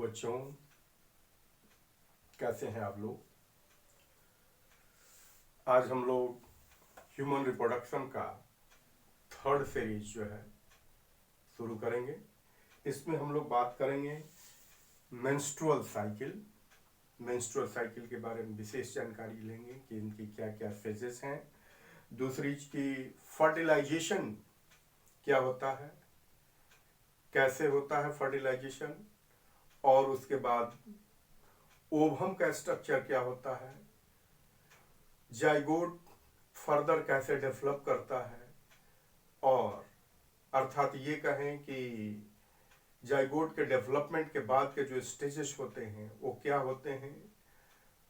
बच्चों, कैसे हैं आप लोग। आज हम लोग ह्यूमन रिप्रोडक्शन का थर्ड सीरीज जो है शुरू करेंगे। इसमें हम लोग बात करेंगे मेंस्ट्रुअल साइकिल के बारे में विशेष जानकारी लेंगे कि इनकी क्या क्या फेजेस हैं। दूसरी की फर्टिलाइजेशन क्या होता है, कैसे होता है फर्टिलाइजेशन, और उसके बाद ओवम का स्ट्रक्चर क्या होता है, जाइगोट फर्दर कैसे डेवलप करता है, और अर्थात ये कहें कि जाइगोट के डेवलपमेंट के बाद के जो स्टेजेस होते हैं वो क्या होते हैं,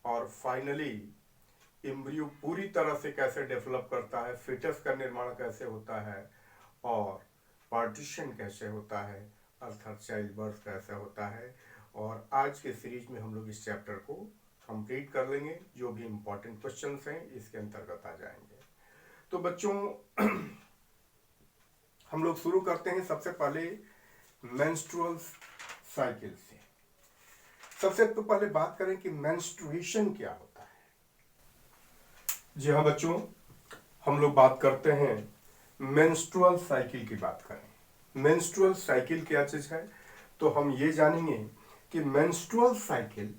और फाइनली एम्ब्रियो पूरी तरह से कैसे डेवलप करता है, फिटस का निर्माण कैसे होता है, और पार्टीशन कैसे होता है, अर्थात चाइल्ड बर्थ कैसे होता है। और आज के सीरीज में हम लोग इस चैप्टर को कंप्लीट कर लेंगे। जो भी इम्पोर्टेंट क्वेश्चंस हैं इसके अंतर्गत आ जाएंगे। तो बच्चों हम लोग शुरू करते हैं सबसे पहले मेंस्ट्रुअल साइकिल से। सबसे तो पहले बात करें कि मेंस्ट्रुएशन क्या होता है। जी हाँ बच्चों, हम लोग बात करते हैं मेंस्ट्रुअल साइकिल की बात करें। मेंस्ट्रुअल साइकिल क्या चीज है, तो हम ये जानेंगे कि मेंस्ट्रुअल साइकिल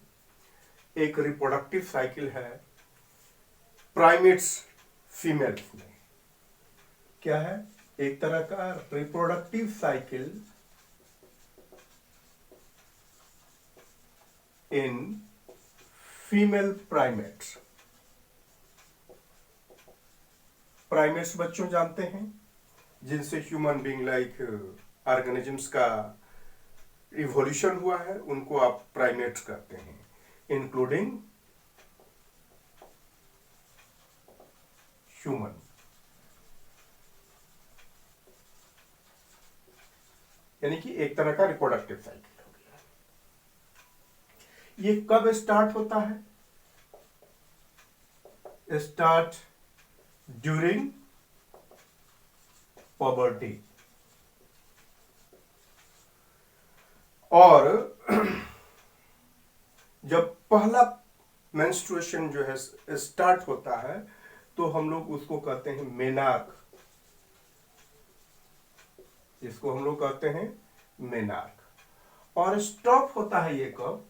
एक रिप्रोडक्टिव साइकिल है प्राइमेट्स फीमेल्स में। क्या है, एक तरह का reproductive cycle in female primates. Primates बच्चों जानते हैं जिनसे ह्यूमन बीइंग लाइक ऑर्गेनिजम्स का इवोल्यूशन हुआ है, उनको आप प्राइमेट्स कहते हैं, इंक्लूडिंग ह्यूमन। यानी कि एक तरह का रिप्रोडक्टिव साइकिल हो गया। ये कब स्टार्ट होता है, स्टार्ट ड्यूरिंग पबर्टी। और जब पहला मेंस्ट्रुएशन जो है स्टार्ट होता है तो हम लोग उसको कहते हैं मेनार्क। इसको हम लोग कहते हैं मेनार्क। और स्टॉप होता है ये कब,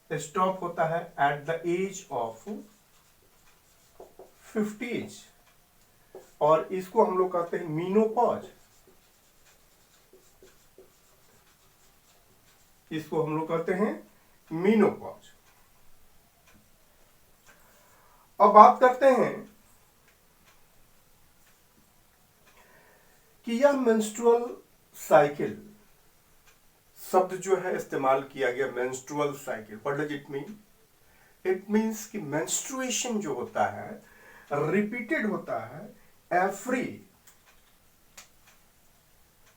स्टॉप होता है एट द एज ऑफ 50। और इसको हम लोग कहते हैं मीनोपॉज। इसको हम लोग कहते हैं मीनोपॉज। अब बात करते हैं कि यह मेंस्ट्रुअल साइकिल शब्द जो है इस्तेमाल किया गया, menstrual cycle, what does it mean? It means कि मेंस्ट्रुएशन जो होता है रिपीटेड होता है। Every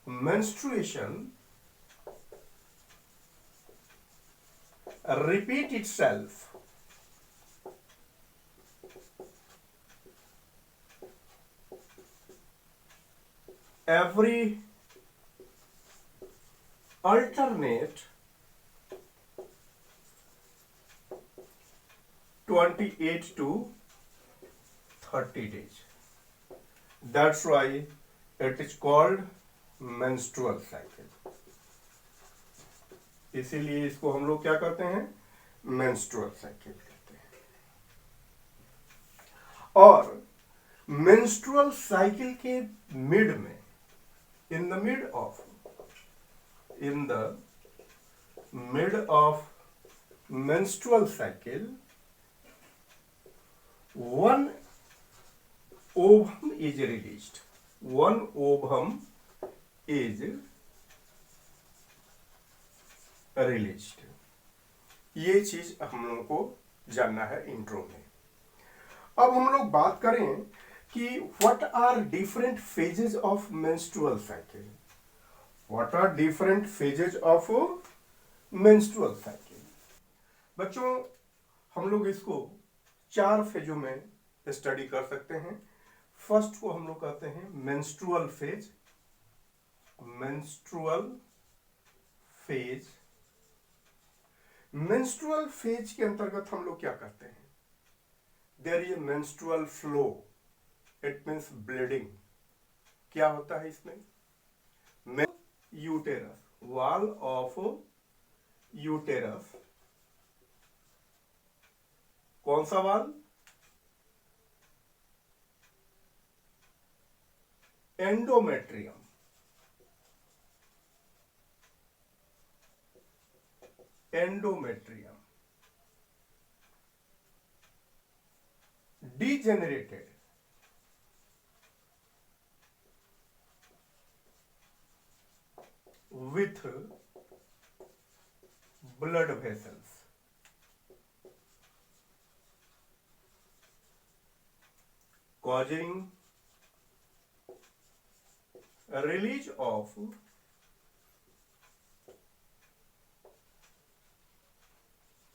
menstruation repeat itself every alternate 28 to 30 days. That's why it is called menstrual cycle. इसीलिए इसको हम लोग क्या कहते हैं, मेंस्ट्रुअल साइकिल कहते हैं। और मेंस्ट्रुअल साइकिल के मिड में, in the mid of menstrual cycle, one ovum is released. One ovum is released. ये चीज हम लोगों को जानना है इंट्रो में। अब हम लोग बात करें कि what are different phases of menstrual cycle. What are different phases of menstrual cycle. बच्चों हम लोग इसको 4 फेजों में स्टडी कर सकते हैं। फर्स्ट को हम लोग कहते हैं मेंस्ट्रुअल फेज। मेंस्ट्रुअल फेज के अंतर्गत हम लोग क्या करते हैं? There is menstrual flow, it means bleeding. क्या होता है इसमें? यूटेरस, वॉल ऑफ यूटेरस, कौन सा वाल? Endometrium. Endometrium degenerated with blood vessels, causing a release of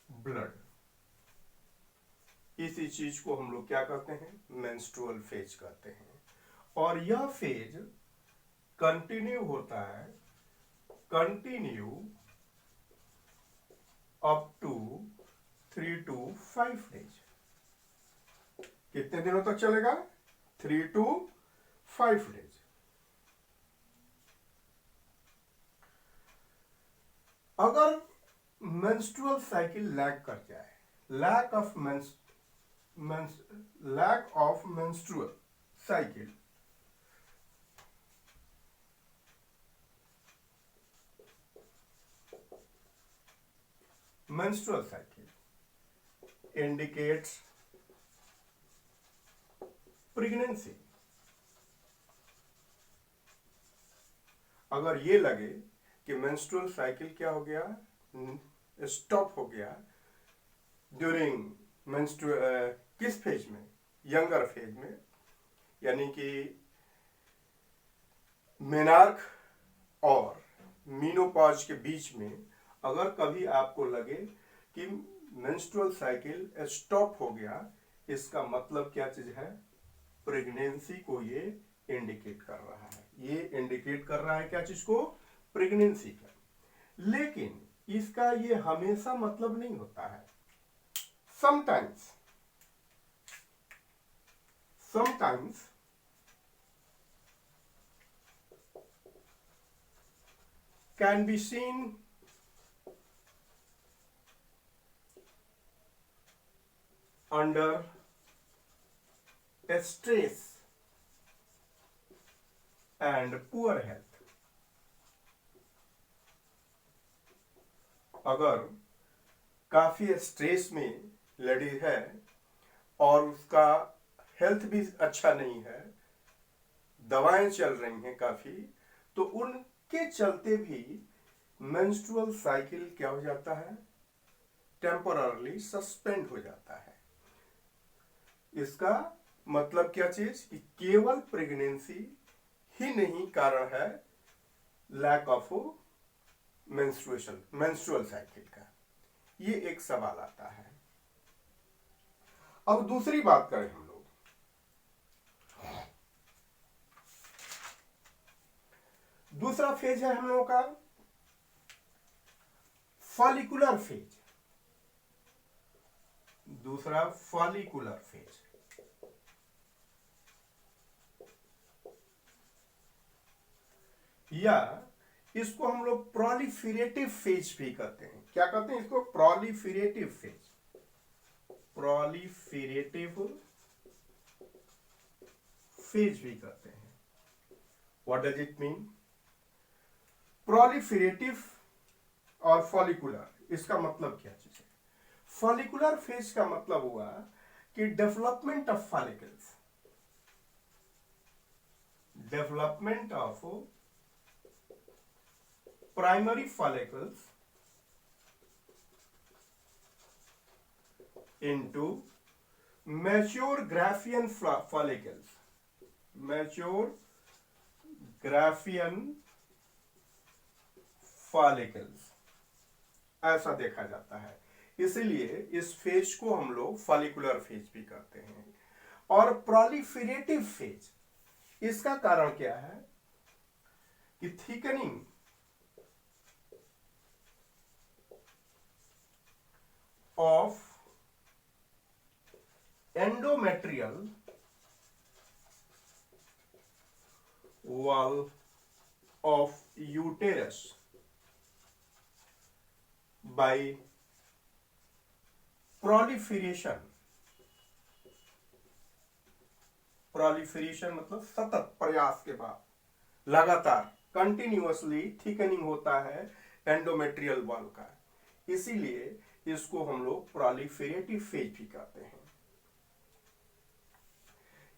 blood। इसी चीज को हम लोग क्या कहते हैं? मेंस्ट्रुअल फेज कहते हैं। और यह फेज कंटिन्यू होता है, continue up to 3 to 5 days. कितने दिनों तक चलेगा? 3 to 5 डेज। अगर मेंस्ट्रुअल साइकिल लैग कर जाए, lack of menstrual cycle, menstrual cycle indicates pregnancy। अगर ये लगे कि menstrual cycle क्या हो गया, स्टॉप हो गया ड्यूरिंग किस फेज में? यंगर फेज में, यानी कि मेनार्क और मीनोपॉज के बीच में अगर कभी आपको लगे कि मेंस्ट्रुअल साइकिल स्टॉप हो गया, इसका मतलब क्या चीज है? प्रेगनेंसी को ये इंडिकेट कर रहा है। ये इंडिकेट कर रहा है क्या चीज को? प्रेगनेंसी का। लेकिन इसका ये हमेशा मतलब नहीं होता है। Sometimes can be seen under stress and poor health। अगर काफी स्ट्रेस में लड़ी है और उसका हेल्थ भी अच्छा नहीं है, दवाएं चल रही हैं काफी, तो उनके चलते भी मेंस्ट्रुअल साइकिल क्या हो जाता है? टेम्पोररली सस्पेंड हो जाता है। इसका मतलब क्या चीज? कि केवल प्रेगनेंसी ही नहीं कारण है लैक ऑफ मेंस्ट्रुअल साइकिल का। ये एक सवाल आता है। अब दूसरी बात करें हम लोग, दूसरा फेज है हम लोगों का फॉलिकुलर फेज। दूसरा फॉलिकुलर फेज, या इसको हम लोग प्रोलिफेरेटिव फेज भी कहते हैं। क्या कहते हैं इसको? Proliferative phase. प्रोलिफेरेटिव फेज भी कहते हैं। What does it mean? Proliferative और फॉलिकुलर, इसका मतलब क्या चीज है? फॉलिकुलर फेज का मतलब हुआ कि development of follicles, development of primary follicles into mature Graafian follicles, mature Graafian follicles ऐसा देखा जाता है। इसलिए इस फेज को हम लोग फॉलिकुलर फेज भी कहते हैं। और प्रोलिफेरेटिव फेज, इसका कारण क्या है? कि thickening of endometrial wall of uterus by proliferation मतलब सतत प्रयास के बाद लगातार कंटिन्यूअसली थिकनिंग होता है एंडोमेट्रियल वॉल का, इसीलिए इसको हम लोग प्रोलिफेरेटिव फेज भी कहते हैं।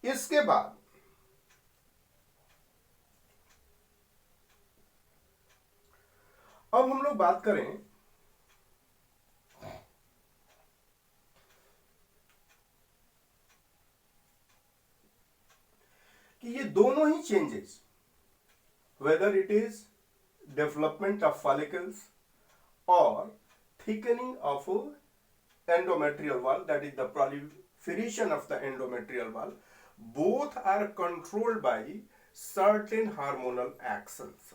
इसके बाद अब हम लोग बात करें कि ये दोनों ही changes, whether it is development of follicles और thickening of endometrial wall, that is the proliferation of the endometrial wall, both are controlled by certain hormonal actions।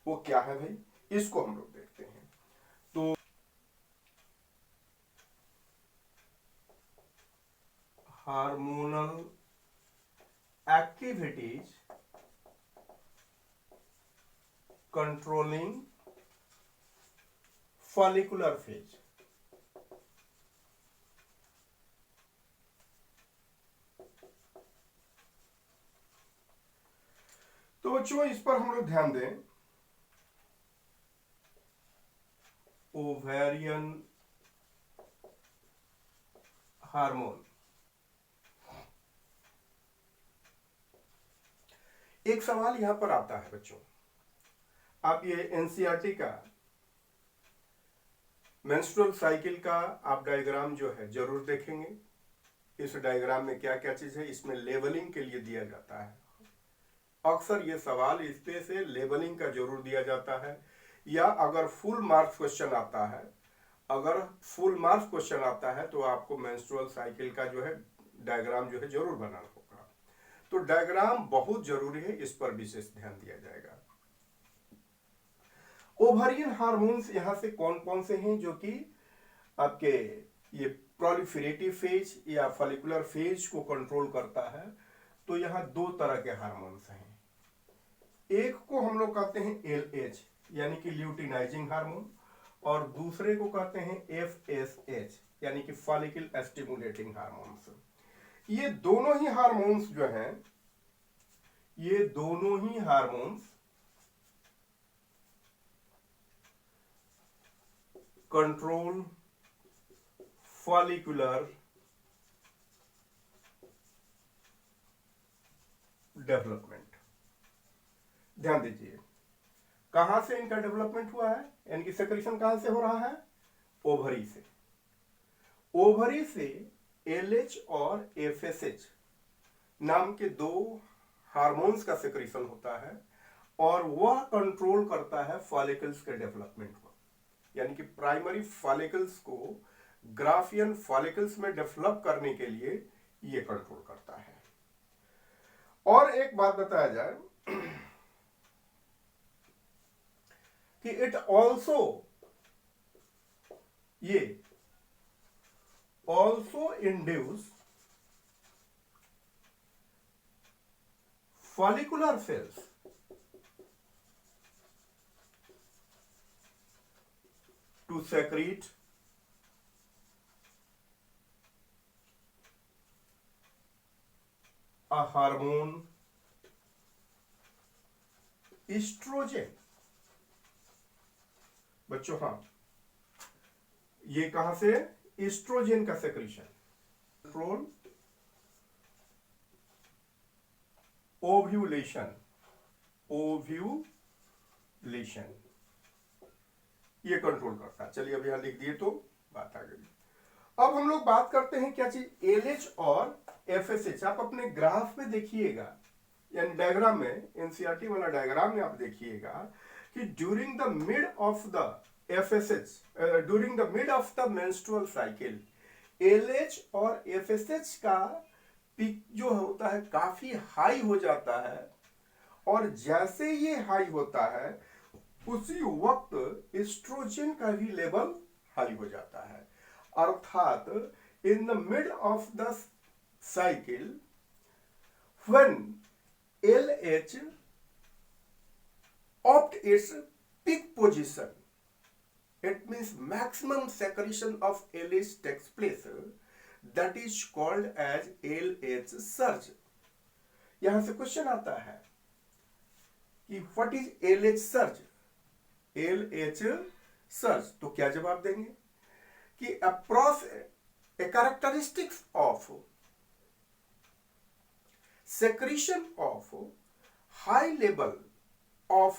वो क्या है भाई, इसको हम लोग देखते हैं। तो hormonal activities controlling follicular phase. तो बच्चों इस पर हम लोग ध्यान दें, ओवेरियन हार्मोन। एक सवाल यहां पर आता है बच्चों, आप ये एनसीईआरटी का मेंस्ट्रुअल साइकिल का आप डायग्राम जो है जरूर देखेंगे। इस डायग्राम में क्या क्या चीज है, इसमें लेबलिंग के लिए दिया जाता है। अक्सर ये सवाल इस पे से लेबलिंग का जरूर दिया जाता है, या अगर फुल मार्क्स क्वेश्चन आता है, अगर फुल मार्क्स क्वेश्चन आता है तो आपको मेंस्ट्रुअल साइकिल का जो है डायग्राम जो है जरूर बनाना होगा। तो डायग्राम बहुत जरूरी है, इस पर विशेष ध्यान दिया जाएगा। ओवरियन हार्मोन्स यहां से कौन कौन से हैं जो कि आपके ये प्रोलिफेरेटिव फेज या फॉलिकुलर फेज को कंट्रोल करता है। तो यहां दो तरह के हार्मोन्स हैं, एक को हम लोग कहते हैं एलएच यानी कि ल्यूटिनाइजिंग हार्मोन, और दूसरे को कहते हैं एफएसएच यानी कि फॉलिकल स्टिमुलेटिंग हार्मोन्स। ये दोनों ही हार्मोन्स जो हैं, ये दोनों ही हार्मोन्स कंट्रोल फॉलिकुलर डेवलपमेंट। ध्यान दीजिए, कहां से इनका डेवलपमेंट हुआ है, इनकी सेक्रेशन कहां से हो रहा है, ओवरी से। ओवरी से एलएच और एफएसएच नाम के दो हार्मोन्स का सेक्रेशन होता है, और वह कंट्रोल करता है फॉलिकल्स के डेवलपमेंट को, यानी कि प्राइमरी फॉलिकल्स को ग्राफियन फॉलिकल्स में डेवलप करने के लिए यह कंट्रोल करता है। और एक बात बताया जाए कि it also induce follicular cells to secrete a hormone estrogen. बच्चों हाँ, ये कहां से, एस्ट्रोजन का सेक्रेशन, कंट्रोल ओव्यूलेशन ये कंट्रोल करता है। चलिए अब यहां लिख दिए तो बात आ गई। अब हम लोग बात करते हैं क्या चीज, एलएच और एफएसएच। आप अपने ग्राफ में देखिएगा, यानी डायग्राम में, एनसीईआरटी वाला डायग्राम में आप देखिएगा कि during the mid of the FSH, during the mid of the menstrual cycle, LH और एफएसएच का पीक जो होता है काफी हाई हो जाता है, और जैसे ये हाई होता है उसी वक्त एस्ट्रोजन का भी लेवल हाई हो जाता है। अर्थात in the mid of the cycle when LH opt its peak position, it means maximum secretion of LH takes place, that is called as LH surge. यहां से क्वेश्चन आता है कि what is LH surge? LH surge तो क्या जवाब देंगे कि a characteristics of secretion of high level of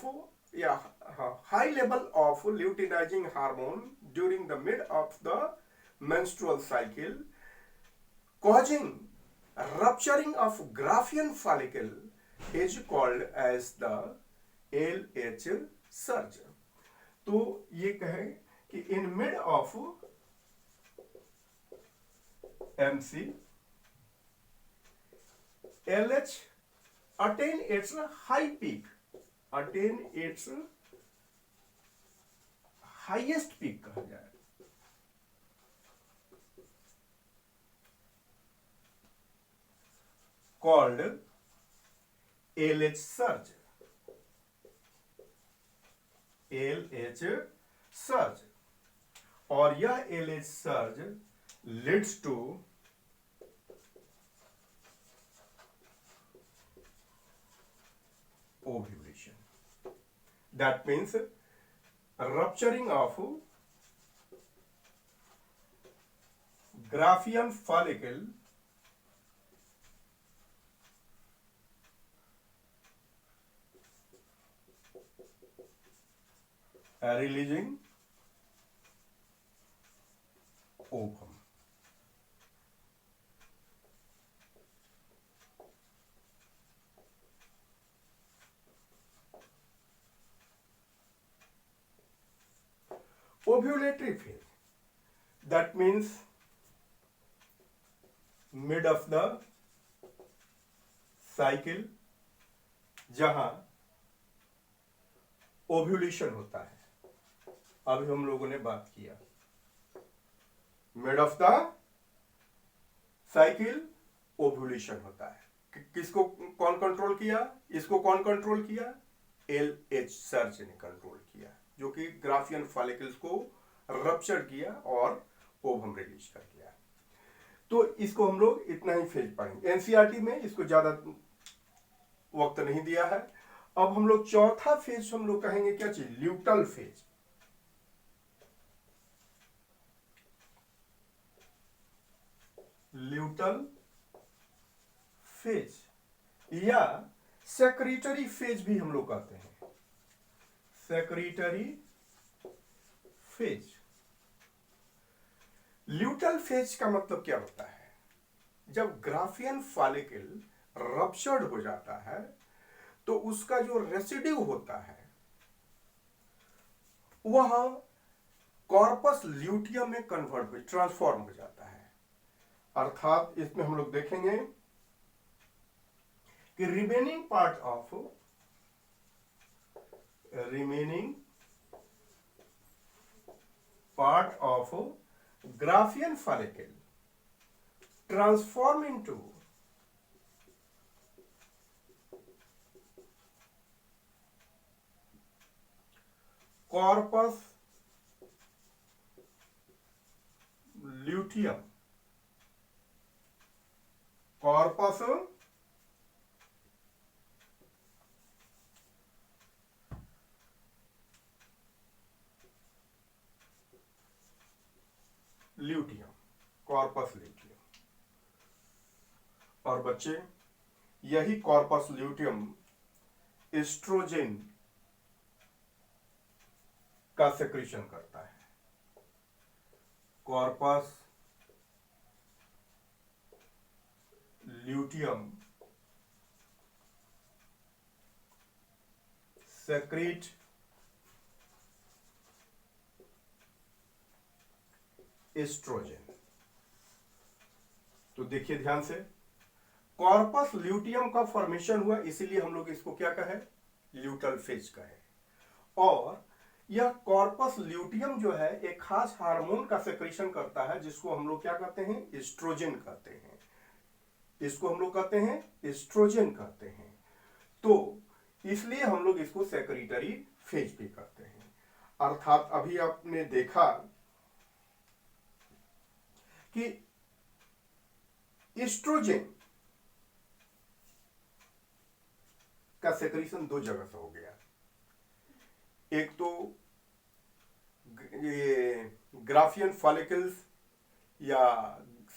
high level of luteinizing hormone during the mid of the menstrual cycle causing rupturing of Graafian follicle is called as the LH surge. तो ये कहें कि in mid of MC LH attain its high peak, attain its highest peak कहा जाए, called LH surge. LH surge और यह LH surge leads to ovulation. That means rupturing of Graafian follicle releasing ovum. Ovulatory phase, that means mid of the cycle जहां ovulation होता है। अभी हम लोगों ने बात किया mid of the cycle ovulation होता है। किसको कौन कंट्रोल किया? इसको कौन कंट्रोल किया? LH सर्ज ने कंट्रोल किया, जो कि ग्राफियन फॉलिकल्स को रप्चर किया और ओवम रिलीज कर दिया। तो इसको हम लोग इतना ही फेज पढ़ेंगे। एनसीईआरटी में इसको ज्यादा वक्त नहीं दिया है। अब हम लोग चौथा फेज हम लोग कहेंगे क्या चीज? Luteal phase. ल्यूटल फेज या सेक्रेटरी फेज भी हम लोग कहते हैं। Secretary phase. ल्यूटल फेज का मतलब क्या होता है? जब ग्राफियन फॉलिकल रप्चर्ड हो जाता है तो उसका जो रेसिड्यू होता है वह कॉर्पस ल्यूटियम में कन्वर्ट हो ट्रांसफॉर्म हो जाता है। अर्थात इसमें हम लोग देखेंगे कि remaining part of Graafian follicle transform into corpus luteum. Corpus luteum, corpus luteum. और बच्चे, यही कॉर्पस ल्यूटियम एस्ट्रोजन का सेक्रेशन करता है। Corpus luteum secrete estrogen. तो देखिए ध्यान से, कॉर्पस ल्यूटियम का फॉर्मेशन हुआ, इसीलिए हम लोग इसको क्या कहे? ल्यूटल फेज कहे। और यह कॉर्पस ल्यूटियम जो है एक खास हार्मोन का सेक्रेशन करता है जिसको हम लोग क्या कहते हैं, एस्ट्रोजन कहते हैं। इसको हम लोग कहते हैं एस्ट्रोजन कहते हैं। तो इसलिए हम लोग इसको सेक्रेटरी फेज भी कहते हैं। अर्थात अभी आपने देखा कि एस्ट्रोजन का सेक्रेशन दो जगह से हो गया। एक तो ये ग्राफियन फॉलिकल्स या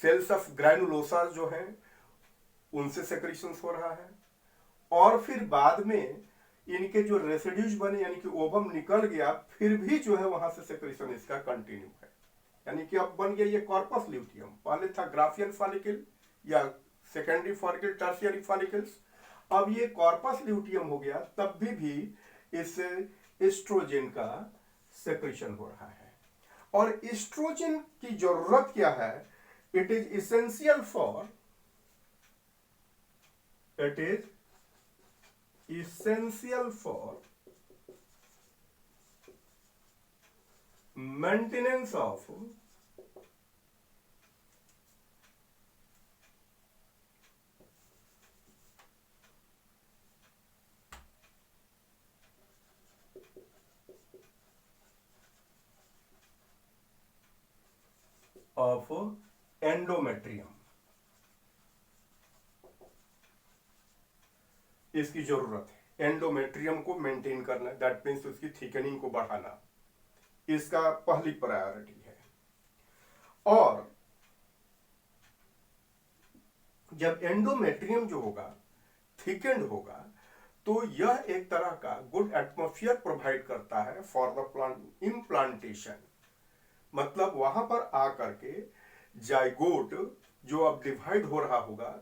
सेल्स ऑफ ग्रैनुलोसा जो हैं उनसे सेक्रेशन हो रहा है, और फिर बाद में इनके जो रेसिड्यूज बने यानी कि ओवम निकल गया, फिर भी जो है वहां से सेक्रेशन इसका कंटिन्यू है। यानी कि अब बन गया ये कॉर्पस ल्यूटियम। पहले था ग्राफियन फॉलिकल या सेकेंडरी फॉलिकल, टर्शियरी फॉलिकल्स, अब ये कॉर्पस ल्यूटियम हो गया, तब भी इस एस्ट्रोजन का सेक्रेशन हो रहा है। और एस्ट्रोजन की जरूरत क्या है? It is essential for maintenance of endometrium. इसकी जरूरत है एंडोमेट्रियम को मेंटेन करना, दैट मीन्स उसकी थिकनिंग को बढ़ाना, इसका पहली प्रायोरिटी है। और जब एंडोमेट्रियम जो होगा थिकेंड होगा तो यह एक तरह का गुड एटमॉस्फेयर प्रोवाइड करता है फॉर द प्लांट इम्प्लांटेशन। मतलब वहां पर आकर के जाइगोट जो अब डिवाइड हो रहा होगा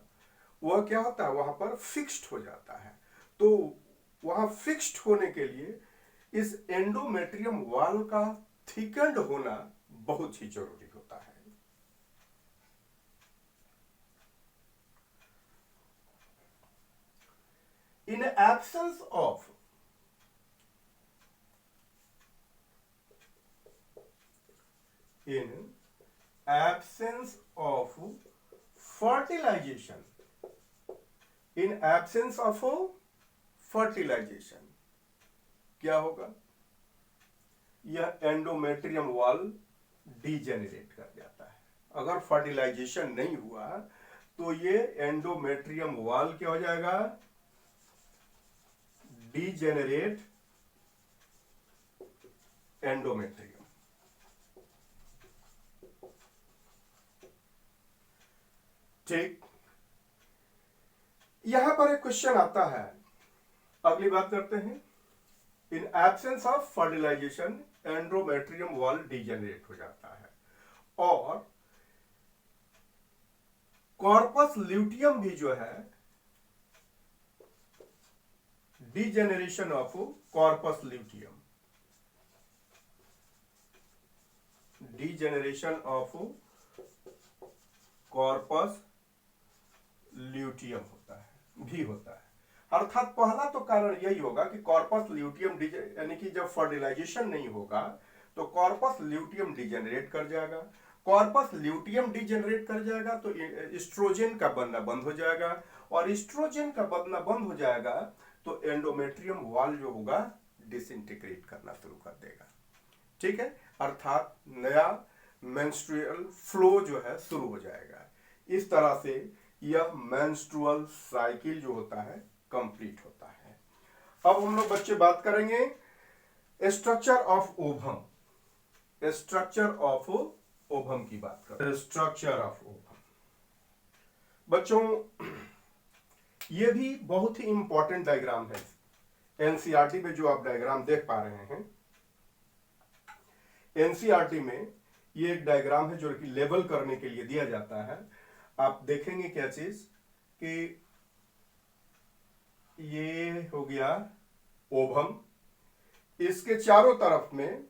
वह क्या होता है, वहां पर फिक्स्ड हो जाता है। तो वहां फिक्स्ड होने के लिए इस एंडोमेट्रियम वॉल का थिकेंड होना बहुत ही जरूरी होता है। In absence of fertilization, in absence of fertilization क्या होगा? यह एंडोमेट्रियम वॉल डीजेनरेट कर जाता है। अगर फर्टिलाइजेशन नहीं हुआ तो ये एंडोमेट्रियम वॉल क्या हो जाएगा? Degenerate endometrium. ठीक, यहां पर एक क्वेश्चन आता है, अगली बात करते हैं। In absence of fertilisation endometrium wall degenerate हो जाता है, और कॉर्पस ल्यूटियम भी जो है degeneration of corpus luteum, degeneration of corpus luteum होता है, भी होता है। अर्थात पहला तो कारण यही होगा कि कॉर्पस ल्यूटियम यानी कि जब फर्टिलाइजेशन नहीं होगा तो कॉर्पस ल्यूटियम डिजेनरेट कर जाएगा। कॉर्पस ल्यूटियम डिजेनरेट कर जाएगा तो एस्ट्रोजन का बनना बंद हो जाएगा, और एस्ट्रोजन का बनना बंद हो जाएगा तो एंडोमेट्रियम वॉल जो होगा डिसइंटीग्रेट करना शुरू कर देगा। ठीक है, अर्थात नया मेंस्ट्रुअल फ्लो जो है शुरू हो जाएगा। इस तरह से यह मेंस्ट्रुअल साइकिल जो होता है कंप्लीट होता है। अब हम लोग बच्चे बात करेंगे structure of ovum. Structure of ovum की बात करें। स्ट्रक्चर ऑफ ओवम बच्चों ये भी बहुत ही इंपॉर्टेंट डायग्राम है। एनसीईआरटी में जो आप डायग्राम देख पा रहे हैं, एनसीईआरटी में ये एक डायग्राम है जो कि लेबल करने के लिए दिया जाता है। आप देखेंगे क्या चीज कि ये हो गया ओवम, इसके चारों तरफ में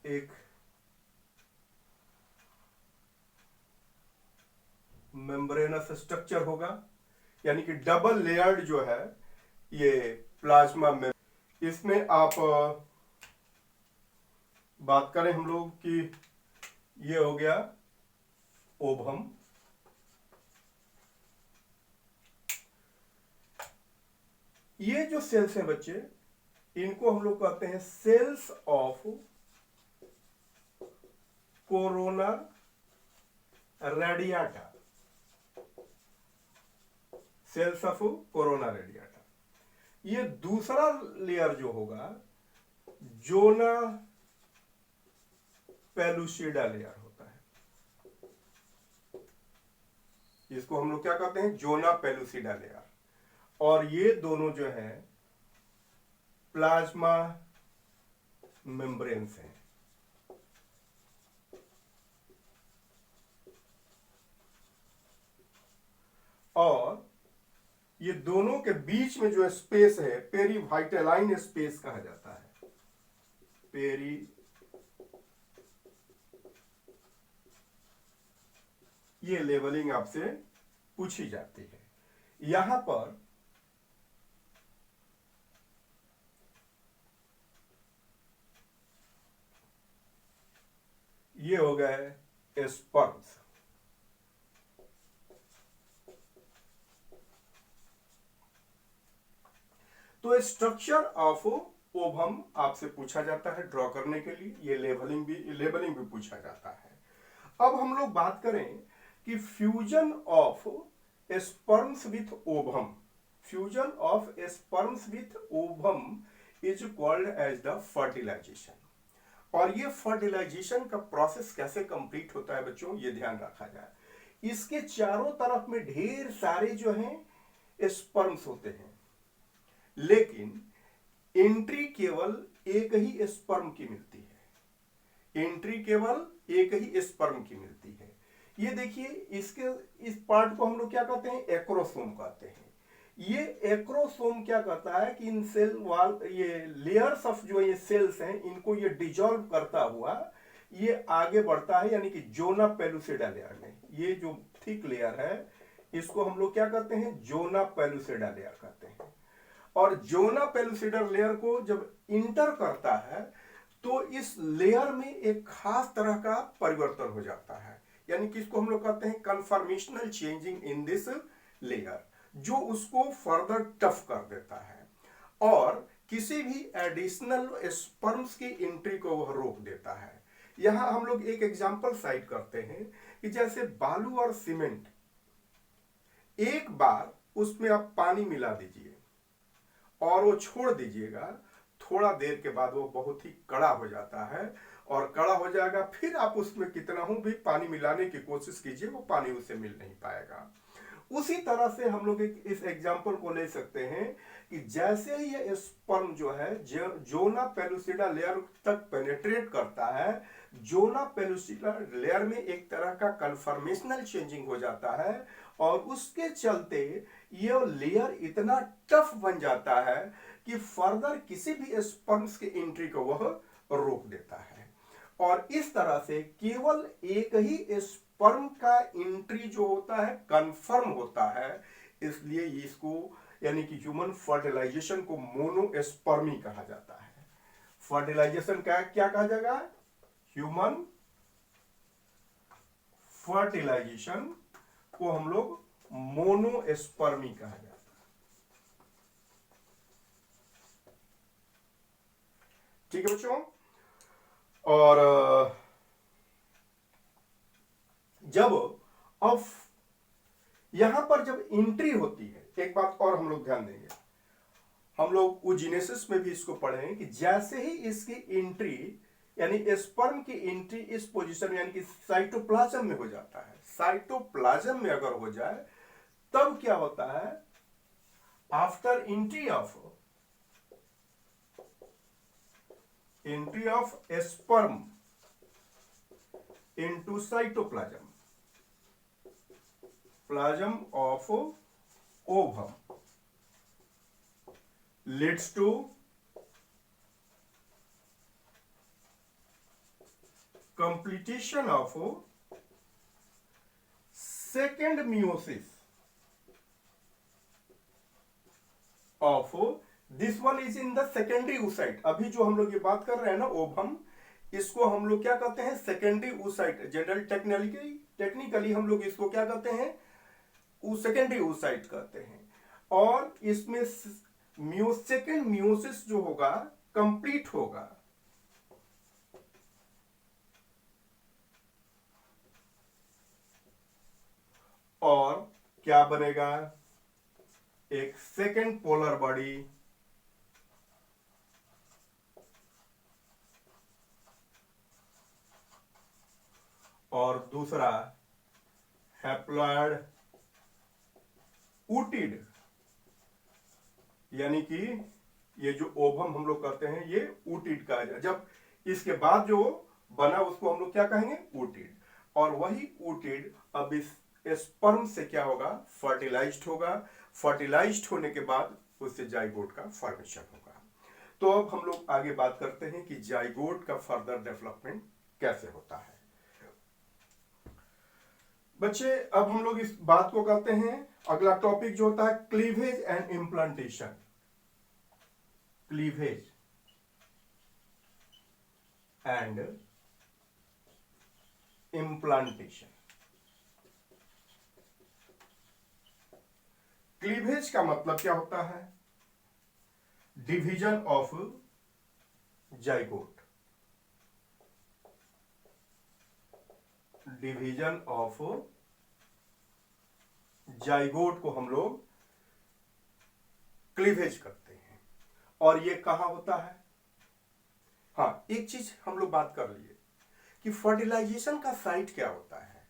एक मेम्ब्रेनस स्ट्रक्चर होगा, यानी कि डबल लेयर्ड जो है ये प्लाज्मा में इसमें आप बात करें हम लोग कि ये हो गया ओवम, ये जो सेल्स हैं बच्चे, इनको हम लोग कहते हैं cells of corona radiata, cells of corona radiata. ये दूसरा लेयर जो होगा जोना पेलुसिडा लेयर होता है, इसको हम लोग क्या कहते हैं, जोना पेलुसिडा लेयर। और ये दोनों जो है प्लाज्मा मेम्ब्रेन्स हैं। और ये दोनों के बीच में जो स्पेस है पेरीवाइटेलाइन स्पेस कहा जाता है, ये लेवलिंग आपसे पूछी जाती है। यहां पर ये हो गए स्पर्म्स। तो स्ट्रक्चर ऑफ ओवम आपसे पूछा जाता है ड्रॉ करने के लिए, ये लेबलिंग भी पूछा जाता है। अब हम लोग बात करें कि fusion of sperms with ovum, fusion of sperms with ovum is called as the fertilisation. और ये फर्टिलाइजेशन का प्रोसेस कैसे कंप्लीट होता है बच्चों, ये ध्यान रखा जाए। इसके चारों तरफ में ढेर सारे जो हैं स्पर्म्स होते हैं, लेकिन एंट्री केवल एक ही स्पर्म की मिलती है, एंट्री केवल एक ही स्पर्म की मिलती है। ये देखिए, इसके इस पार्ट को हम लोग क्या कहते हैं, एक्रोसोम कहते हैं। ये एक्रोसोम क्या कहता है कि इन सेल वाल, ये लेयर्स ऑफ जो ये सेल्स हैं, इनको ये डिजॉल्व करता हुआ ये आगे बढ़ता है, यानी कि जोना पेलुसिडा लेयर में। ये जो थिक लेयर है इसको हम लोग क्या कहते हैं, जोना पेलुसिडा लेयर कहते हैं। और जोना पेलुसिडा लेयर को जब इंटर करता है तो इस लेयर में एक खास तरह का परिवर्तन हो जाता है, यानी कि इसको हम लोग कहते हैं conformational changing in this layer, जो उसको फर्दर टफ कर देता है और किसी भी एडिशनल स्पर्म्स की एंट्री को वह रोक देता है। यहां हम लोग एक एग्जांपल साइट करते हैं कि जैसे बालू और सीमेंट, एक बार उसमें आप पानी मिला दीजिए और वो छोड़ दीजिएगा, थोड़ा देर के बाद वो बहुत ही कड़ा हो जाता है और कड़ा हो जाएगा, फिर आप उसमें कितना भी पानी मिलाने की कोशिश कीजिए, वो पानी उससे मिल नहीं पाएगा। उसी तरह से हम लोग इस एग्जाम्पल को ले सकते हैं कि जैसे ही ये स्पर्म जो है जोना पेलुसिडा लेयर तक पेनेट्रेट करता है, जोना पेलुसिडा लेयर में एक तरह का कन्फर्मेशनल चेंजिंग हो जाता है और उसके चलते ये लेयर इतना टफ बन जाता है कि फर्दर किसी भी स्पर्म्स की एंट्री को वह रोक देता है। और इस तरह से केवल एक ही स्पर्म का एंट्री जो होता है कंफर्म होता है, इसलिए इसको यानी कि ह्यूमन फर्टिलाइजेशन को मोनोस्पर्मी कहा जाता है। फर्टिलाइजेशन का क्या कहा जाएगा, ह्यूमन फर्टिलाइजेशन को हम लोग मोनोस्पर्मी कहा जाता है। ठीक है बच्चों, और जब अब यहां पर जब एंट्री होती है, एक बात और हम लोग ध्यान देंगे, हम लोग ऊजिनेसिस में भी इसको पढ़े हैं कि जैसे ही इसकी एंट्री यानी स्पर्म की एंट्री इस पोजीशन यानी कि साइटोप्लाज्म में हो जाता है, साइटोप्लाज्म में अगर हो जाए तब क्या होता है, after entry of sperm into cytoplasm, plasm of ovum leads to completion of second meiosis of this one is in the secondary oocyte। अभी जो हम लोग ये बात कर रहे हैं ना ओवम, इसको हम लोग क्या कहते हैं, सेकेंडरी oocyte। जनरल टेक्निकली हम लोग इसको क्या कहते हैं, सेकेंडरी oocyte कहते हैं। और इसमें सेकेंड मियोसिस जो होगा कंप्लीट होगा, और क्या बनेगा, एक सेकेंड पोलर बॉडी, और दूसरा हैप्लॉइड ऊटिड, यानी कि ये जो ओवम हम लोग करते हैं ये ऊटिड का है। जब इसके बाद जो बना उसको हम लोग क्या कहेंगे, ऊटिड। और वही ऊटिड अब इस स्पर्म से क्या होगा, फर्टिलाइज्ड होगा। फर्टिलाइज्ड होने के बाद उससे जाइगोट का फॉर्मेशन होगा। तो अब हम लोग आगे बात करते हैं कि जाइगोट का फर्दर डेवलपमेंट कैसे होता है। बच्चे अब हम लोग इस बात को कहते हैं, अगला टॉपिक जो होता है cleavage and implantation. Cleavage and implantation. Cleavage का मतलब क्या होता है, division of zygote. Division of zygote को हम लोग क्लीवेज करते हैं। और ये कहां होता है, हाँ एक चीज हम लोग बात कर लिए कि फर्टिलाइजेशन का साइट क्या होता है।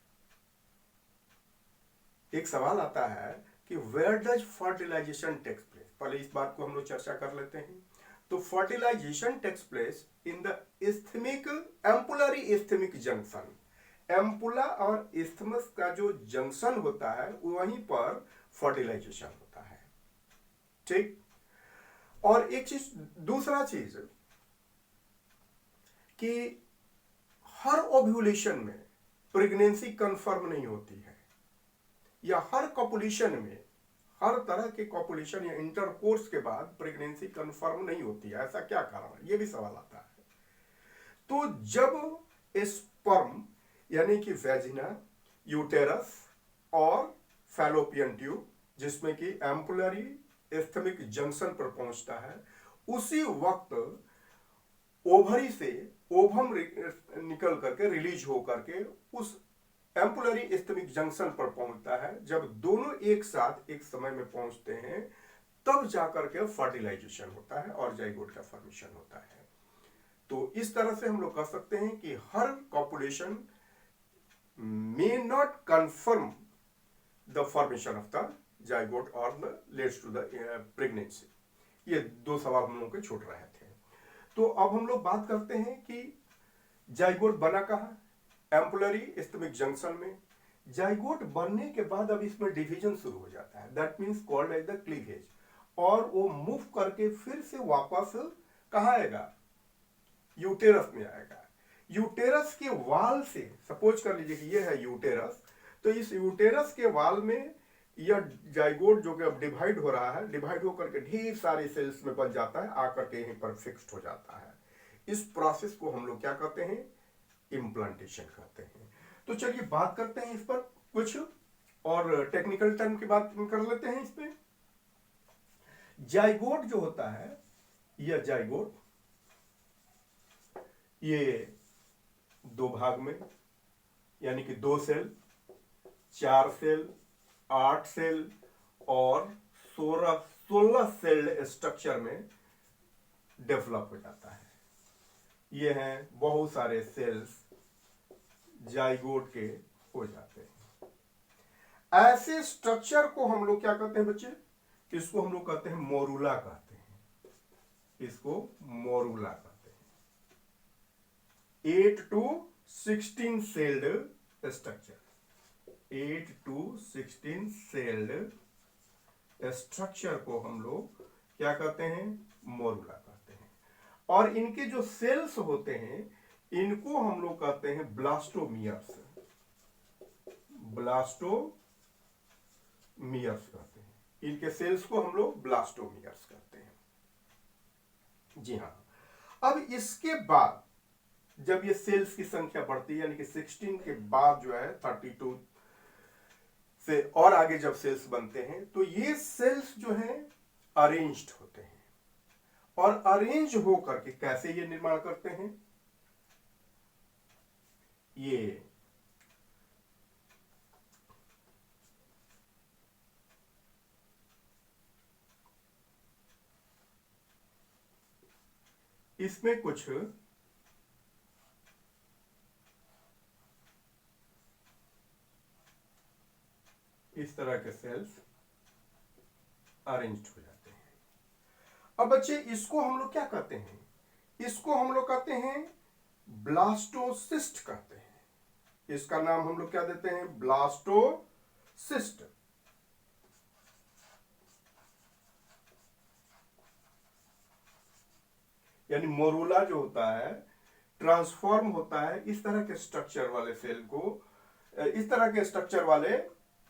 एक सवाल आता है कि where does fertilisation takes place. पहले इस बात को हम लोग चर्चा कर लेते हैं। तो fertilisation takes place in the isthmic ampullary isthmic junction. Ampulla और इस्थमस का जो जंक्शन होता है वहीं पर फर्टिलाइजेशन होता है, ठीक। और एक चीज, दूसरा चीज कि हर ओव्यूलेशन में प्रेगनेंसी कंफर्म नहीं होती है, या हर कॉपुलेशन में, हर तरह के कॉपुलेशन या इंटरकोर्स के बाद प्रेगनेंसी कंफर्म नहीं होती है। ऐसा क्या कारण है, यह भी सवाल आता है। तो जब स्पर्म यानी कि वेजिना, यूटेरस और फैलोपियन ट्यूब, जिसमें कि एम्पुलरी इस्थमिक जंक्शन पर पहुंचता है, उसी वक्त ओवरी से ओवम निकल करके रिलीज हो करके उस एम्पुलरी इस्थमिक जंक्शन पर पहुंचता है। जब दोनों एक साथ एक समय में पहुंचते हैं तब जाकर के फर्टिलाइजेशन होता है और जाइगोट का फॉर्मेशन होता है। तो इस तरह से हम लोग कह सकते हैं कि हर copulation may not confirm the formation of the zygote or leads to the pregnancy। ये दो सवाल हम लोग के छूट रहे थे। तो अब हम लोग बात करते हैं कि जाइगोट बना कहाँ, एम्पुलरी इस्थमिक जंक्शन में। जाइगोट बनने के बाद अब इसमें डिवीजन शुरू हो जाता है, that means called as the cleavage. और वो मूव करके फिर से वापस कहाँ आएगा, यूटेरस में आएगा। यूटेरस के वाल से, सपोज कर लीजिए कि ये है यूटेरस, तो इस यूटेरस के वाल में यह जाइगोट जो कि अब डिवाइड हो रहा है, डिवाइड होकर के ढेर सारे सेल्स में बन जाता है, आकर के यहीं पर फिक्स्ड हो जाता है। इस प्रोसेस को हम लोग क्या कहते हैं, इम्प्लांटेशन कहते हैं। तो चलिए बात करते हैं इस पर, कुछ और टेक्निकल टर्म की बात कर लेते हैं इस पे। जाइगोट जो होता है, यह जाइगोट ये दो भाग में, यानी कि 2 सेल, 4 सेल, 8 सेल और 16 सेल्ड स्ट्रक्चर में डेवलप हो जाता है। ये हैं बहुत सारे सेल्स जाइगोट के हो जाते हैं। ऐसे स्ट्रक्चर को हम लोग क्या कहते हैं बच्चे, इसको हम लोग कहते हैं मोरूला कहते हैं। इसको मोरूला कहते हैं। 8 to 16 sailed structure, 8 to 16 sailed structure को हम लोग क्या कहते हैं, मोरूला कहते हैं। और इनके जो सेल्स होते हैं इनको हम लोग कहते हैं ब्लास्टोमियर्स। ब्लास्टोमियर्स कहते हैं, इनके सेल्स को हम लोग ब्लास्टोमियर्स कहते हैं। जी हाँ। अब इसके बाद जब ये सेल्स की संख्या बढ़ती है, यानी कि 16 के बाद जो है 32 से और आगे जब सेल्स बनते हैं, तो ये सेल्स जो हैं अरेंज्ड होते हैं। और अरेंज होकर के कैसे ये निर्माण करते हैं, ये इसमें कुछ इस तरह के सेल्स अरेंज्ड हो जाते हैं। अब बच्चे इसको हम लोग क्या कहते हैं, इसको हम लोग कहते हैं ब्लास्टोसिस्ट कहते हैं। इसका नाम हम लोग क्या देते हैं, ब्लास्टोसिस्ट। यानी मोरूला जो होता है ट्रांसफॉर्म होता है इस तरह के स्ट्रक्चर वाले सेल को, इस तरह के स्ट्रक्चर वाले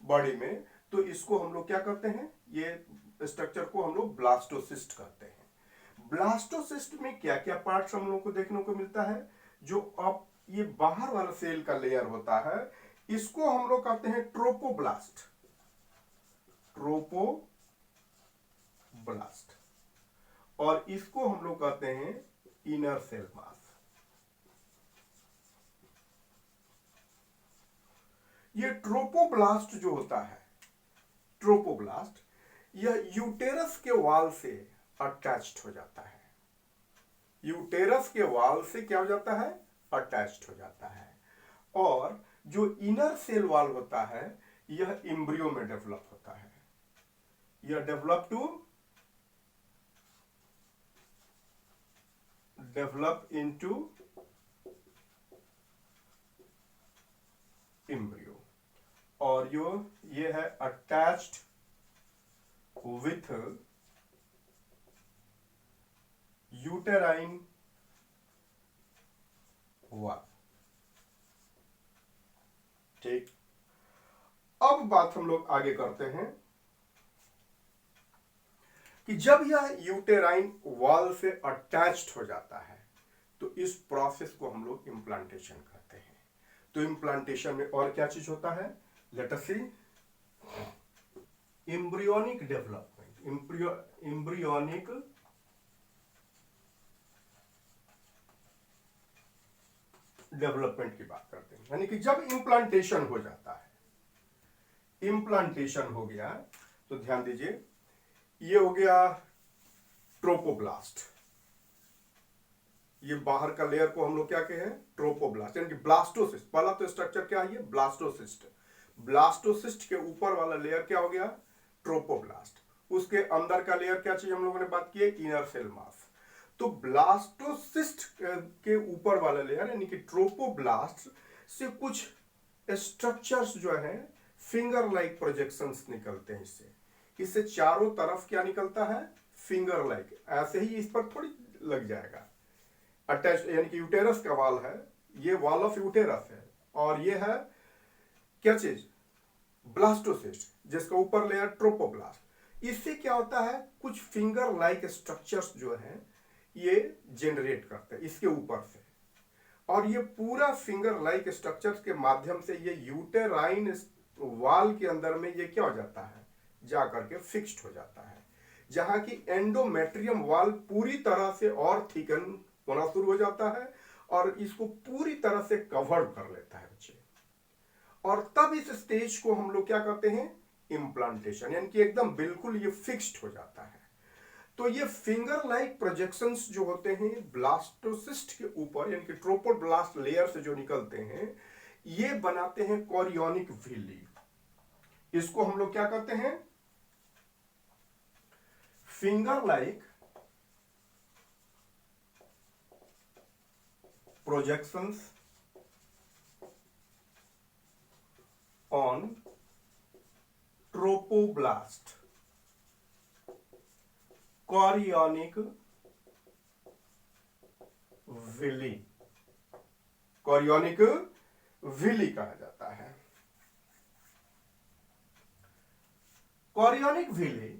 बॉडी में, तो इसको हम लोग क्या कहते हैं, ये स्ट्रक्चर को हम लोग ब्लास्टोसिस्ट कहते हैं। ब्लास्टोसिस्ट में क्या क्या पार्ट्स हम लोग को देखने को मिलता है, जो अब ये बाहर वाला सेल का लेयर होता है, इसको हम लोग कहते हैं ट्रोपोब्लास्ट। ट्रोपोब्लास्ट। और इसको हम लोग कहते हैं इनर सेल मास। ये ट्रोपोब्लास्ट जो होता है, ट्रोपोब्लास्ट, यह यूटेरस के वॉल से अटैच्ड हो जाता है। यूटेरस के वॉल से क्या हो जाता है, अटैच्ड हो जाता है। और जो इनर सेल वॉल होता है यह एम्ब्रियो में डेवलप होता है। यह डेवलप इनटू एम्ब्रियो। और ये है अटैच्ड विथ यूटेराइन वॉल। ठीक, अब बात हम लोग आगे करते हैं कि जब यह यूटेराइन वॉल से अटैच्ड हो जाता है तो इस प्रोसेस को हम लोग इम्प्लांटेशन कहते हैं। तो इम्प्लांटेशन में और क्या चीज होता है, लेट अस सी, एम्ब्रियोनिक डेवलपमेंट। एम्ब्रियोनिक डेवलपमेंट की बात करते हैं, यानी कि जब इम्प्लांटेशन हो जाता है, इम्प्लांटेशन हो गया तो ध्यान दीजिए, ये हो गया ट्रोपोब्लास्ट। ये बाहर का लेयर को हम लोग क्या कहें, ट्रोपोब्लास्ट, यानी कि ब्लास्टोसिस्ट। पहला तो स्ट्रक्चर क्या है, ब्लास्टोसिस्ट। ब्लास्टोसिस्ट के ऊपर वाला लेयर क्या हो गया, ट्रोपोब्लास्ट। उसके अंदर का लेयर क्या चाहिए, हम लोगों ने बात की है इनर सेल मास। तो ब्लास्टोसिस्ट के ऊपर वाला लेयर यानी कि ट्रोपोब्लास्ट से कुछ स्ट्रक्चर्स जो है फिंगर लाइक प्रोजेक्शंस निकलते हैं। इससे चारों तरफ क्या निकलता है, फिंगर लाइक, ऐसे ही इस पर थोड़ी लग जाएगा अटैच, यानी कि यूटेरस का वाल है, ये वॉल ऑफ यूटेरस है, और ये है क्या चीज, ब्लास्टोसिस्ट, जिसका ऊपर लेयर ट्रोपोब्लास्ट। इससे क्या होता है, कुछ फिंगर लाइक स्ट्रक्चर्स जो है ये जनरेट करते हैं इसके ऊपर से, और ये पूरा फिंगर लाइक स्ट्रक्चर्स के माध्यम से ये यूटेराइन वाल के अंदर में ये क्या हो जाता है, जाकर के फिक्स्ड हो जाता है, जहां की एंडोमेट्रियम वाल पूरी तरह से और थिकन होना शुरू हो जाता है और इसको पूरी तरह से कवर कर लेता है बच्चे। और तब इस स्टेज को हम लोग क्या कहते हैं, इम्प्लांटेशन, यानी कि एकदम बिल्कुल ये फिक्स्ड हो जाता है। तो ये फिंगर लाइक प्रोजेक्शंस जो होते हैं ब्लास्टोसिस्ट के ऊपर, यानी कि ट्रोपोब्लास्ट लेयर से जो निकलते हैं, ये बनाते हैं कोरियोनिक विली। इसको हम लोग क्या कहते हैं, finger like projections on trophoblast, chorionic villi, chorionic villi कहा जाता है। Chorionic villi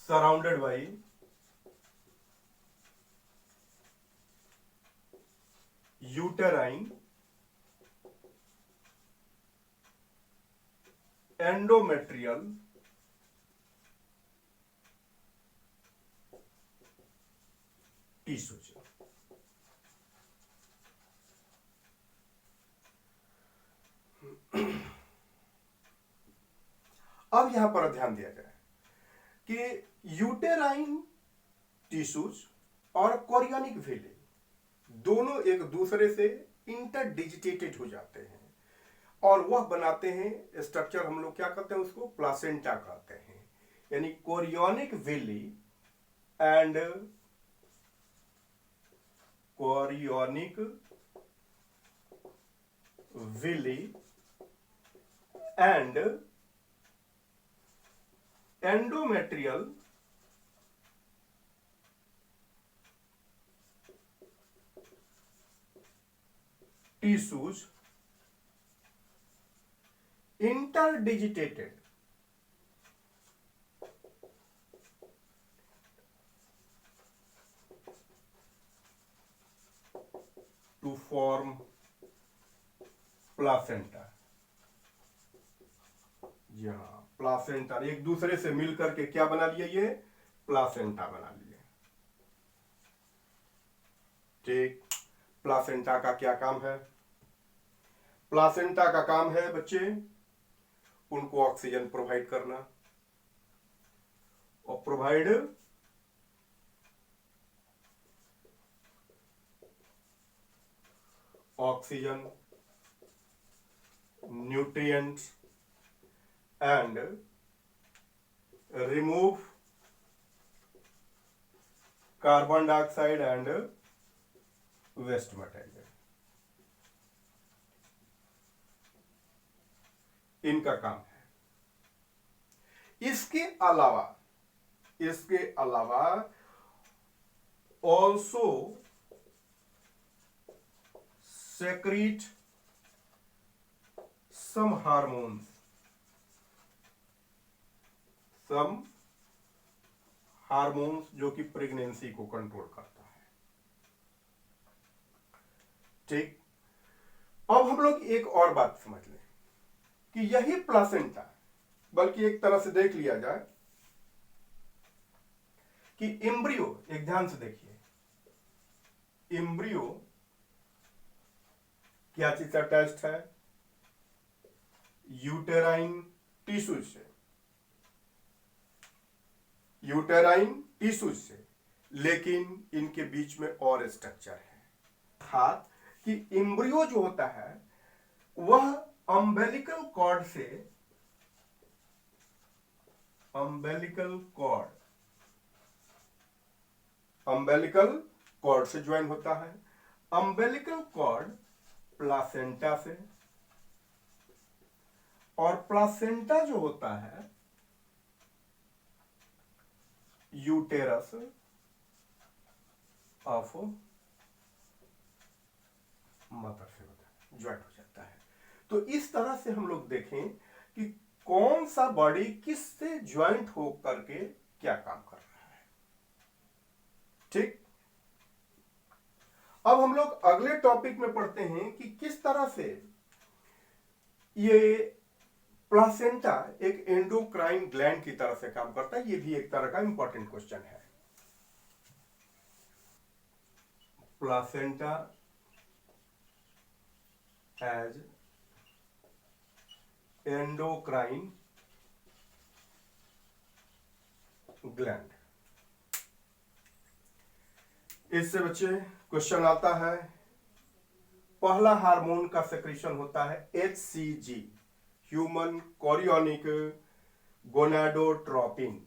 surrounded by uterine endometrial tissues। अब यहां पर ध्यान दिया जाए कि यूटेराइन टिश्यूज और कोरियोनिक विले दोनों एक दूसरे से इंटरडिजिटेटेड हो जाते हैं और वह बनाते हैं स्ट्रक्चर, हम लोग क्या कहते हैं उसको, प्लासेंटा कहते हैं। यानी chorionic villi and chorionic villi and endometrial tissues interdigitated to form placenta। जी हाँ, प्लासेंटा एक दूसरे से मिलकर के क्या बना लिए, ये प्लासेंटा बना लिए। ठीक, प्लासेंटा का क्या काम है? प्लासेंटा का काम है बच्चे उनको ऑक्सीजन प्रोवाइड करना और provide oxygen, nutrients and remove carbon dioxide and waste material. इनका काम है। इसके अलावा ऑल्सो सेक्रीट सम हार्मोन्स जो कि प्रेगनेंसी को कंट्रोल करता है। ठीक, अब हम लोग एक और बात समझ लें कि यही प्लासेंटा, बल्कि एक तरह से देख लिया जाए कि एम्ब्रियो, एक ध्यान से देखिए, एम्ब्रियो क्या चीज से अटैच्ड है? यूटेराइन टिश्यू से, यूटेराइन टिश्यू से, लेकिन इनके बीच में और स्ट्रक्चर है। अर्थात कि एम्ब्रियो जो होता है वह अम्बेलिकल कॉर्ड से ज्वाइन होता है। अम्बेलिकल कॉर्ड प्लासेंटा से, और प्लासेंटा जो होता है यूटेरस ऑफ मदर से ज्वाइंट हो जाता है। तो इस तरह से हम लोग देखें कि कौन सा बॉडी किससे ज्वाइंट हो करके क्या काम कर रहा है। ठीक, अब हम लोग अगले टॉपिक में पढ़ते हैं कि किस तरह से ये प्लासेंटा एक एंडोक्राइन ग्लैंड की तरह से काम करता है। ये भी एक तरह का इंपॉर्टेंट क्वेश्चन है। प्लासेंटा एज एंडोक्राइन ग्लैंड, इससे बच्चे क्वेश्चन आता है। पहला हार्मोन का सेक्रेशन होता है HCG, human chorionic gonadotropin.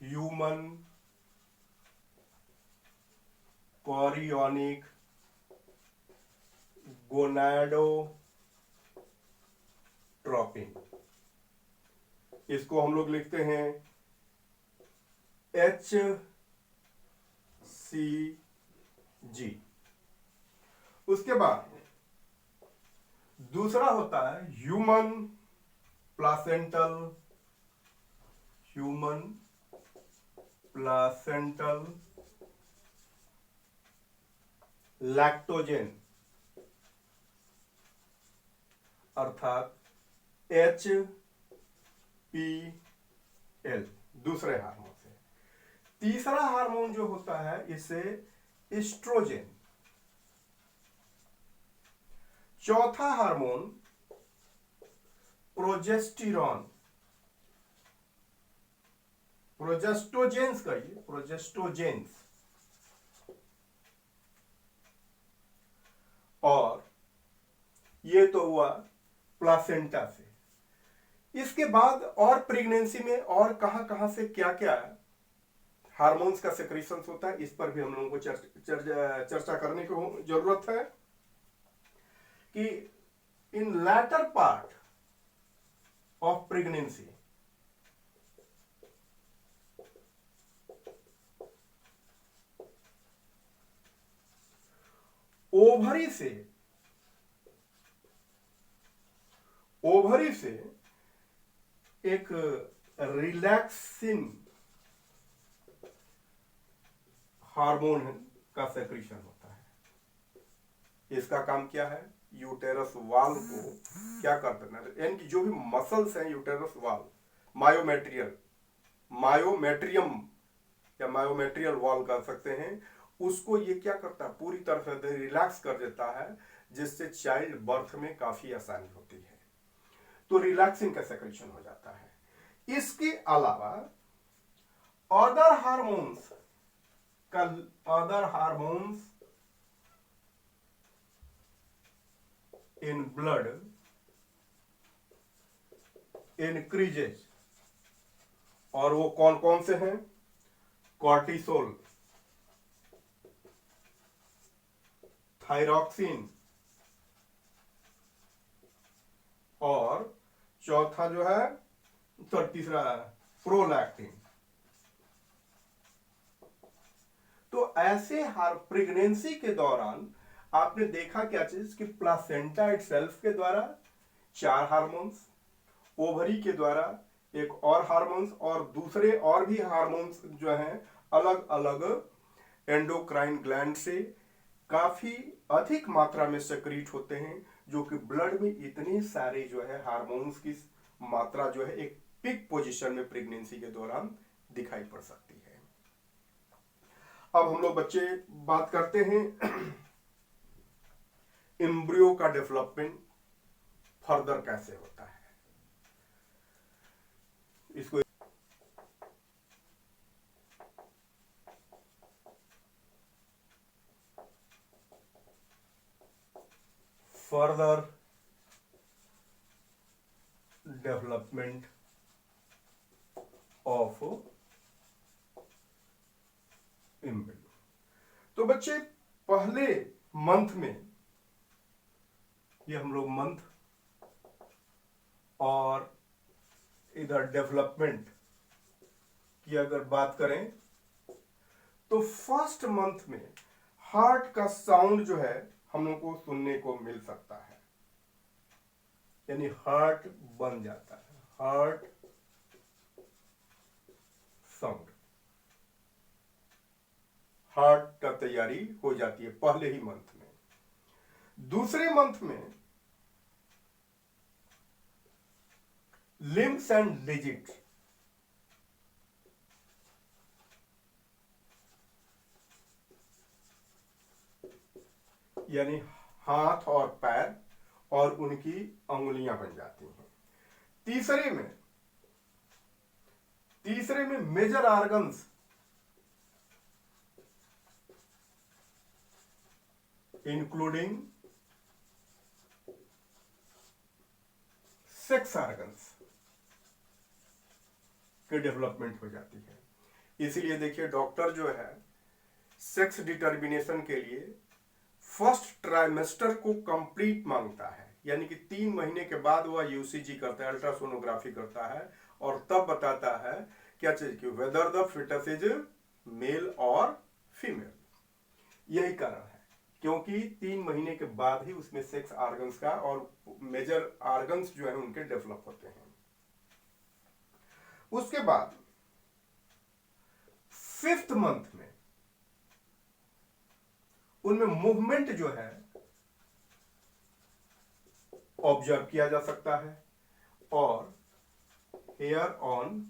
Human chorionic gonadotropin, इसको हम लोग लिखते हैं HCG। उसके बाद दूसरा होता है ह्यूमन प्लासेंटल लैक्टोजेन अर्थात HPL दूसरे हार्मोन से। तीसरा हार्मोन जो होता है इसे एस्ट्रोजेन। चौथा हार्मोन प्रोजेस्टेरॉन, प्रोजेस्टोजेंस कहिए, प्रोजेस्टोजेंस। और ये तो हुआ प्लासेंटा से। इसके बाद और प्रेगनेंसी में और कहां कहां से क्या क्या हार्मोन्स का सेक्रेशन होता है, इस पर भी हम लोगों को चर्चा करने की जरूरत है कि in latter part of pregnancy ovary से एक रिलैक्सिन हार्मोन का सेक्रेशन होता है। इसका काम क्या है? यूटेरस वाल्व को क्या करता है, यानी कि जो भी मसल्स हैं यूटेरस वाल्व, मायोमेट्रियम या मायोमेट्रियल वाल्व कर सकते हैं, उसको ये क्या करता है, पूरी तरह से रिलैक्स कर देता है, जिससे चाइल्ड बर्थ में काफी आसानी होती है। तो रिलैक्सिन का सेक्रेशन हो जाता है। इसके अलावा other hormones in blood increases, और वो कौन कौन से हैं? कॉर्टिसोल, थायरॉक्सिन, और चौथा जो है, तो तीसरा प्रोलैक्टिन। तो ऐसे प्रेगनेंसी के दौरान आपने देखा क्या चीज कि प्लासेंटा इटसेल्फ के द्वारा 4 हार्मोन्स, ओवरी के द्वारा एक और हार्मोन्स, और दूसरे और भी हार्मोन्स जो हैं अलग अलग एंडोक्राइन ग्लैंड से काफी अधिक मात्रा में सेक्रीट होते हैं, जो कि ब्लड में इतने सारे जो है हार्मोन्स की मात्रा जो है एक पीक पोजीशन में प्रेगनेंसी के दौरान दिखाई पड़ सकती है। अब हम लोग बच्चे बात करते हैं एम्ब्रियो का डेवलपमेंट फर्दर कैसे होता है। इसको फर्दर डेवलपमेंट ऑफ एम्ब्रियो। तो बच्चे पहले मंथ में, ये हम लोग मंथ और इधर डेवलपमेंट की अगर बात करें तो फर्स्ट मंथ में हार्ट का साउंड जो है हम लोग को सुनने को मिल सकता है, यानी हार्ट बन जाता है, हार्ट साउंड, हार्ट का तैयारी हो जाती है पहले ही मंथ में। दूसरे मंथ में लिम्स एंड डिजिट, यानी हाथ और पैर और उनकी अंगुलियां बन जाती हैं। तीसरे में major organs including sex organs की डेवलपमेंट हो जाती है। इसीलिए देखिए डॉक्टर जो है सेक्स डिटर्मिनेशन के लिए फर्स्ट ट्राइमेस्टर को कंप्लीट मांगता है, यानी कि 3 महीने के बाद वह यूसीजी करता है, अल्ट्रासोनोग्राफी करता है, और तब बताता है क्या चीज की, whether the foetus is male और फीमेल। यही कारण है क्योंकि 3 महीने के बाद ही उसमें सेक्स ऑर्गन्स का और मेजर ऑर्गन्स जो है उनके डेवलप होते हैं। उसके बाद 5th मंथ में उनमें मूवमेंट जो है ऑब्जर्व किया जा सकता है और हेयर ऑन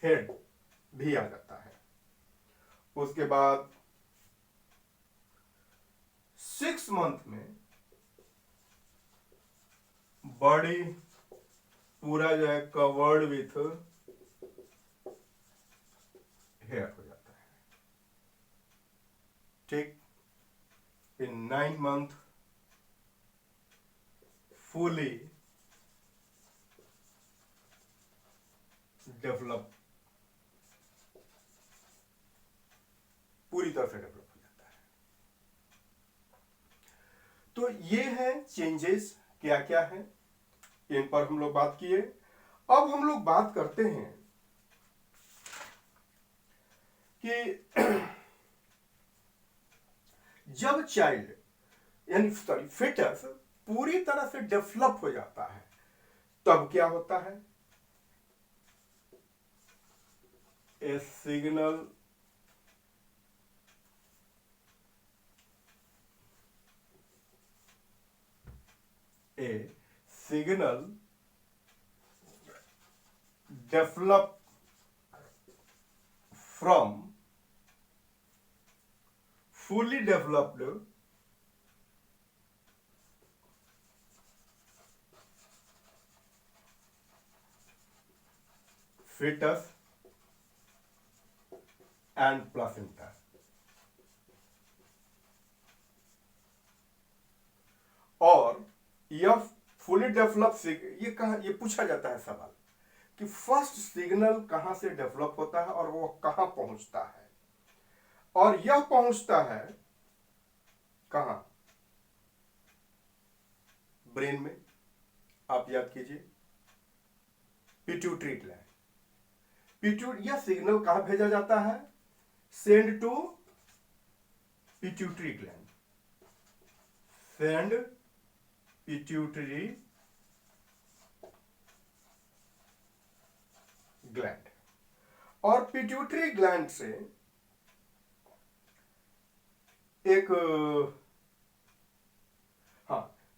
हेड भी आ जाता है। उसके बाद 6 मंथ में बॉडी पूरा जो है कवर्ड विथ हेयर हो जाता है। ठीक, इन 9 मंथ फुली डेवलप, पूरी तरह से डेवलप हो जाता है। तो ये है चेंजेस क्या क्या है, इन पर हम लोग बात किए। अब हम लोग बात करते हैं कि जब चाइल्ड यानी सॉरी फिटस पूरी तरह से डेवलप हो जाता है तब क्या होता है? ए signal develop from fully developed fetus and placenta। और यह फुली डेवलप, ये पूछा जाता है सवाल कि फर्स्ट सिग्नल कहां से डेवलप होता है और वो कहां पहुंचता है, और यह पहुंचता है कहां? ब्रेन में। आप याद कीजिए, पिट्यूटरी ग्लैंड। यह सिग्नल कहां भेजा जाता है? Send to pituitary gland, send pituitary gland. और पिट्यूटरी ग्लैंड से एक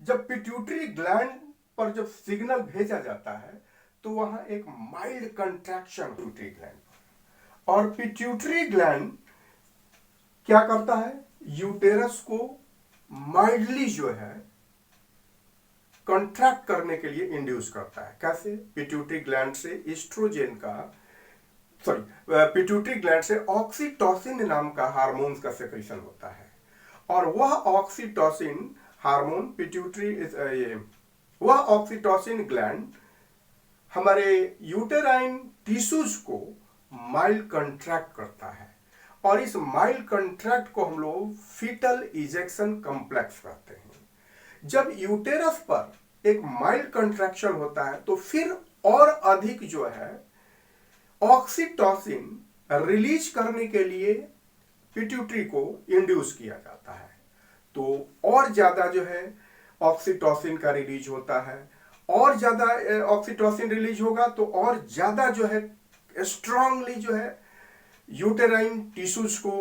जब पिट्यूटरी ग्लैंड पर जब सिग्नल भेजा जाता है तो वहां एक माइल्ड कंट्रैक्शन पिट्यूटरी ग्लैंड, और पिट्यूटरी ग्लैंड क्या करता है? यूटेरस को माइल्डली जो है कंट्रैक्ट करने के लिए इंड्यूस करता है। कैसे? पिट्यूटरी ग्लैंड से एस्ट्रोजन का पिट्यूटरी ग्लैंड से ऑक्सीटोसिन नाम का हार्मोन्स का सेक्रेशन होता है, और वह ऑक्सीटोसिन हार्मोन वह ऑक्सीटोसिन ग्लैंड हमारे यूटेराइन टिश्यूज को माइल्ड कंट्रैक्ट करता है, और इस माइल्ड कंट्रैक्ट को हम लोग फीटल इजेक्शन कॉम्प्लेक्स कहते हैं। जब यूटेरस पर एक माइल्ड कंट्रैक्शन होता है तो फिर और अधिक जो है ऑक्सीटोसिन रिलीज करने के लिए पिट्यूटरी को इंड्यूस किया जाता है, तो और ज्यादा जो है ऑक्सीटोसिन का रिलीज होता है, और ज्यादा ऑक्सीटोसिन रिलीज होगा तो और ज्यादा जो है स्ट्रांगली जो है यूटेराइन टिश्यूज को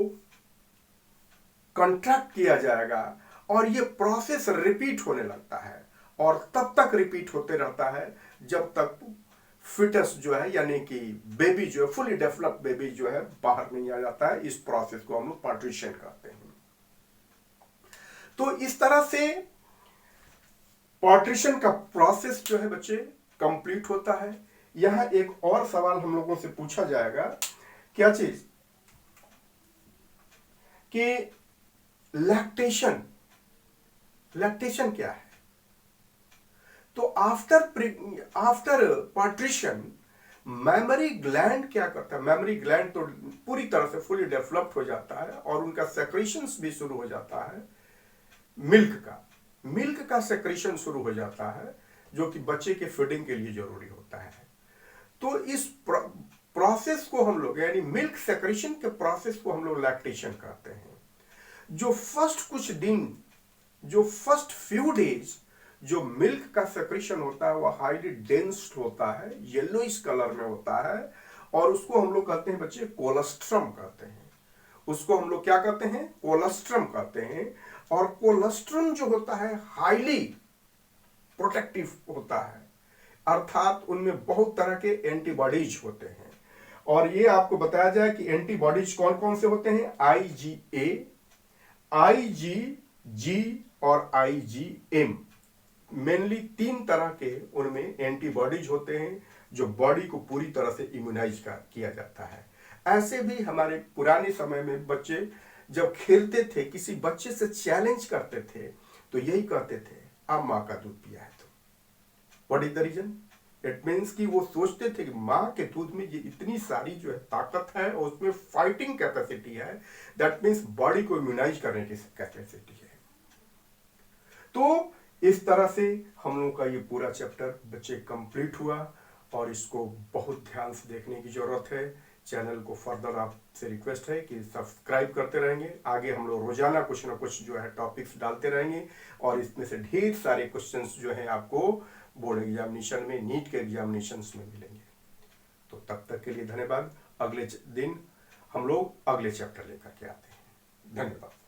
कंट्रैक्ट किया जाएगा, और ये प्रोसेस रिपीट होने लगता है, और तब तक रिपीट होते रहता है जब तक फिटस जो है यानी कि बेबी जो है फुली डेवलप्ड बेबी जो है बाहर नहीं आ जाता है। इस प्रोसेस को हम लोग पार्टीशन कहते हैं। तो इस तरह से पार्टीशन का प्रोसेस जो है बच्चे कंप्लीट होता है। यहां एक और सवाल हम लोगों से पूछा जाएगा, क्या चीज? कि लैक्टेशन क्या है? तो आफ्टर पार्टीशन मेमोरी ग्लैंड क्या करता है? मेमोरी ग्लैंड तो पूरी तरह से फुली डेवलप्ड हो जाता है और उनका सेक्रेशंस भी शुरू हो जाता है। मिल्क का सेक्रेशन शुरू हो जाता है जो कि बच्चे के फीडिंग के लिए जरूरी होता है। तो इस प्रोसेस को हम लोग यानी मिल्क सेक्रेशन के प्रोसेस को हम लोग लैक्टेशन कहते हैं। जो फर्स्ट फ्यू डेज जो मिल्क का सेक्रेशन होता है वह हाईली डेंस्ड होता है, येलोइश कलर में होता है, और उसको हम लोग कहते हैं बच्चे कोलेस्ट्रम कहते हैं। उसको हम लोग क्या कहते हैं? कोलेस्ट्रम कहते हैं। और कोलेस्ट्रम जो होता है हाईली प्रोटेक्टिव होता है, अर्थात उनमें बहुत तरह के एंटीबॉडीज होते हैं। और ये आपको बताया जाए कि एंटीबॉडीज कौन कौन से होते हैं? IgA, IgG और IgM। मेनली 3 तरह के उनमें एंटीबॉडीज होते हैं जो बॉडी को पूरी तरह से इम्यूनाइज किया जाता है। ऐसे भी हमारे पुराने समय में बच्चे जब खेलते थे, किसी बच्चे से चैलेंज करते थे, तो यही कहते थे, अब माँ का दूध पिया है तो। What is the reason? It means कि वो सोचते थे कि माँ के दूध में ये इतनी सारी जो है ताकत है और उसमें फाइटिंग कैपेसिटी है, दैट मीन्स बॉडी को इम्यूनाइज करने की कैपेसिटी है। तो इस तरह से हम लोगों का ये पूरा चैप्टर बच्चे कंप्लीट हुआ और इसको बहुत ध्यान से देखने की जरूरत है। चैनल को फर्दर आपसे रिक्वेस्ट है कि सब्सक्राइब करते रहेंगे। आगे हम लोग रोजाना कुछ ना कुछ जो है टॉपिक्स डालते रहेंगे और इसमें से ढेर सारे क्वेश्चंस जो है आपको बोर्ड एग्जामिनेशन में, नीट के एग्जामिनेशंस में मिलेंगे। तो तब तक के लिए धन्यवाद। अगले दिन हम लोग अगले चैप्टर लेकर के आते हैं। धन्यवाद।